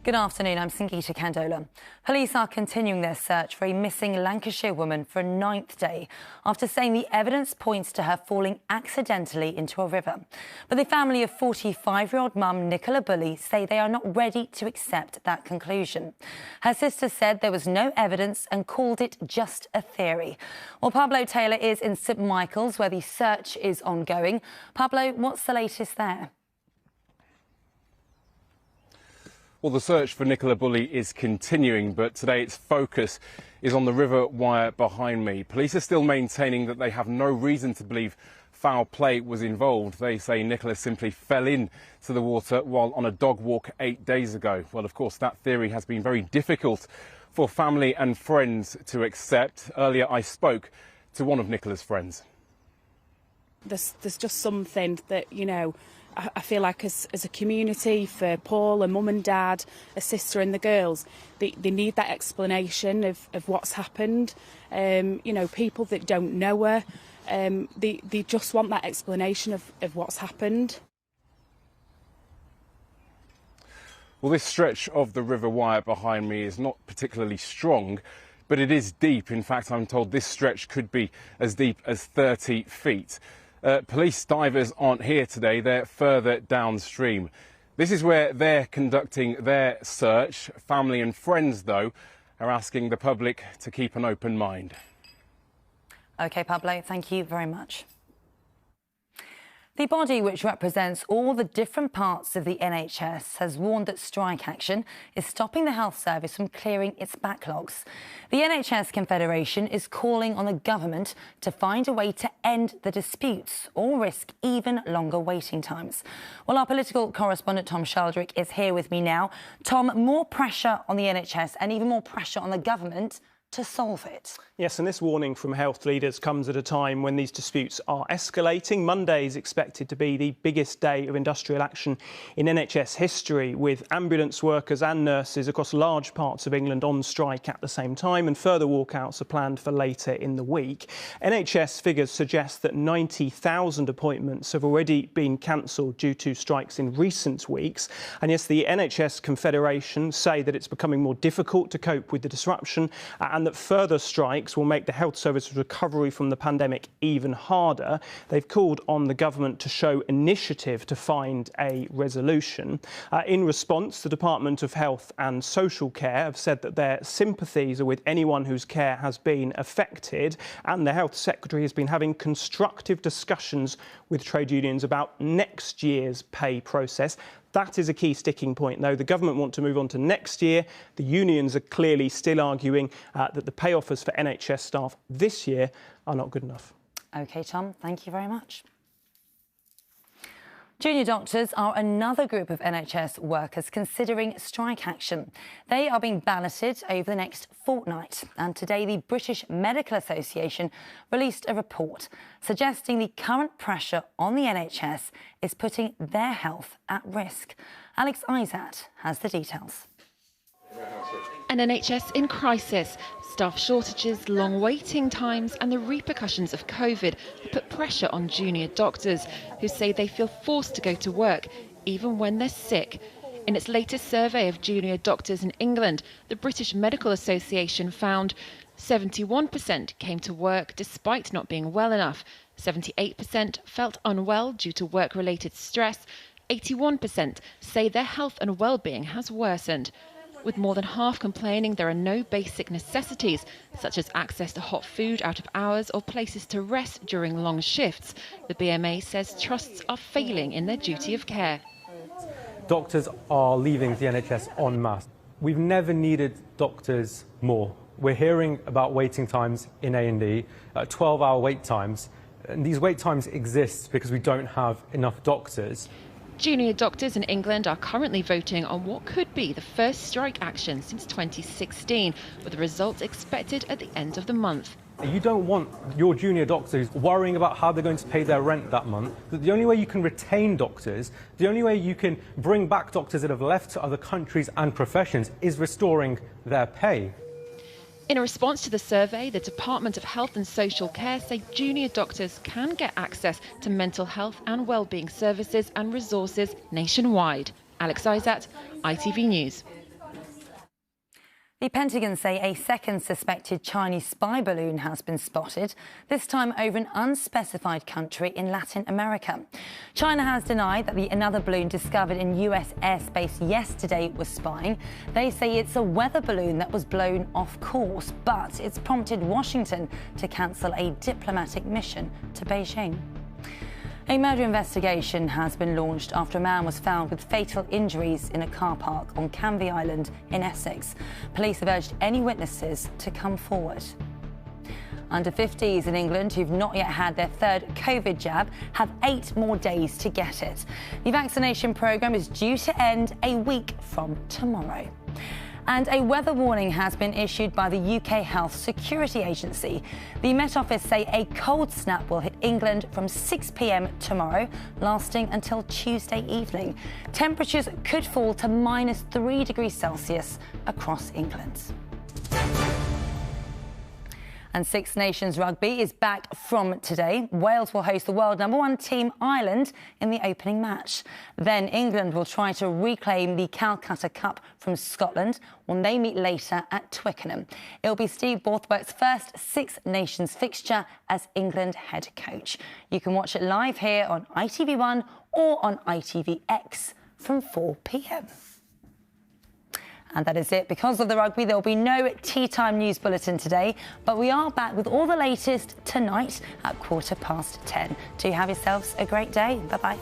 Good afternoon, I'm Sangeeta Kandola. Police are continuing their search for a missing Lancashire woman for a 9th day after saying the evidence points to her falling accidentally into a river. But the family of 45-year-old mum Nicola Bulley say they are not ready to accept that conclusion. Her sister said there was no evidence and called it just a theory. Well, Pablo Taylor is in St Michael's where the search is ongoing. Pablo, what's the latest there? Well, the search for Nicola Bulley is continuing, but today its focus is on the River Wyre behind me. Police are still maintaining that they have no reason to believe foul play was involved. They say Nicola simply fell into the water while on a dog walk 8 days ago. Well, of course, that theory has been very difficult for family and friends to accept. Earlier, I spoke to one of Nicola's friends. There's just something that, you know, I feel like as a community, for Paul, a mum and dad, a sister and the girls, they need that explanation of what's happened. You know, people that don't know her, they just want that explanation of what's happened. Well, this stretch of the River Wyre behind me is not particularly strong, but it is deep. In fact, I'm told this stretch could be as deep as 30 feet. Police divers aren't here today, they're further downstream. This is where they're conducting their search. Family and friends, though, are asking the public to keep an open mind. OK, Pablo, thank you very much. The body, which represents all the different parts of the NHS, has warned that strike action is stopping the health service from clearing its backlogs. The NHS Confederation is calling on the government to find a way to end the disputes or risk even longer waiting times. Well, our political correspondent Tom Sheldrick is here with me now. Tom, more pressure on the NHS and even more pressure on the government to solve it. Yes, and this warning from health leaders comes at a time when these disputes are escalating. Monday is expected to be the biggest day of industrial action in NHS history, with ambulance workers and nurses across large parts of England on strike at the same time, and further walkouts are planned for later in the week. NHS figures suggest that 90,000 appointments have already been cancelled due to strikes in recent weeks. And yes, the NHS Confederation say that it's becoming more difficult to cope with the disruption and that further strikes will make the health service recovery from the pandemic even harder. They've called on the government to show initiative to find a resolution. In response, the Department of Health and Social Care have said that their sympathies are with anyone whose care has been affected, and the Health Secretary has been having constructive discussions with trade unions about next year's pay process. That is a key sticking point, though. The government want to move on to next year. The unions are clearly still arguing that the pay offers for NHS staff this year are not good enough. OK, Tom, thank you very much. Junior doctors are another group of NHS workers considering strike action. They are being balloted over the next fortnight. And today, the British Medical Association released a report suggesting the current pressure on the NHS is putting their health at risk. Alex Isat has the details. An NHS in crisis. Staff shortages, long waiting times and the repercussions of COVID have put pressure on junior doctors who say they feel forced to go to work even when they're sick. In its latest survey of junior doctors in England, the British Medical Association found 71% came to work despite not being well enough, 78% felt unwell due to work-related stress, 81% say their health and well-being has worsened. With more than half complaining there are no basic necessities, such as access to hot food out of hours or places to rest during long shifts, the BMA says trusts are failing in their duty of care. Doctors are leaving the NHS en masse. We've never needed doctors more. We're hearing about waiting times in A&E, 12-hour wait times. And these wait times exist because we don't have enough doctors. Junior doctors in England are currently voting on what could be the first strike action since 2016, with the results expected at the end of the month. You don't want your junior doctors worrying about how they're going to pay their rent that month. The only way you can retain doctors, the only way you can bring back doctors that have left to other countries and professions is restoring their pay. In a response to the survey, the Department of Health and Social Care say junior doctors can get access to mental health and wellbeing services and resources nationwide. Alex Isat, ITV News. The Pentagon say a second suspected Chinese spy balloon has been spotted, this time over an unspecified country in Latin America. China has denied that another balloon discovered in US airspace yesterday was spying. They say it's a weather balloon that was blown off course, but it's prompted Washington to cancel a diplomatic mission to Beijing. A murder investigation has been launched after a man was found with fatal injuries in a car park on Canvey Island in Essex. Police have urged any witnesses to come forward. Under 50s in England who've not yet had their third COVID jab have 8 more days to get it. The vaccination programme is due to end a week from tomorrow. And a weather warning has been issued by the UK Health Security Agency. The Met Office say a cold snap will hit England from 6 p.m. tomorrow, lasting until Tuesday evening. Temperatures could fall to -3 degrees Celsius across England. And Six Nations Rugby is back from today. Wales will host the world #1 team, Ireland, in the opening match. Then England will try to reclaim the Calcutta Cup from Scotland when they meet later at Twickenham. It'll be Steve Borthwick's first Six Nations fixture as England head coach. You can watch it live here on ITV1 or on ITVX from 4 p.m. And that is it. Because of the rugby, there will be no Tea Time news bulletin today, but we are back with all the latest tonight at 10:15. Do have yourselves a great day. Bye-bye.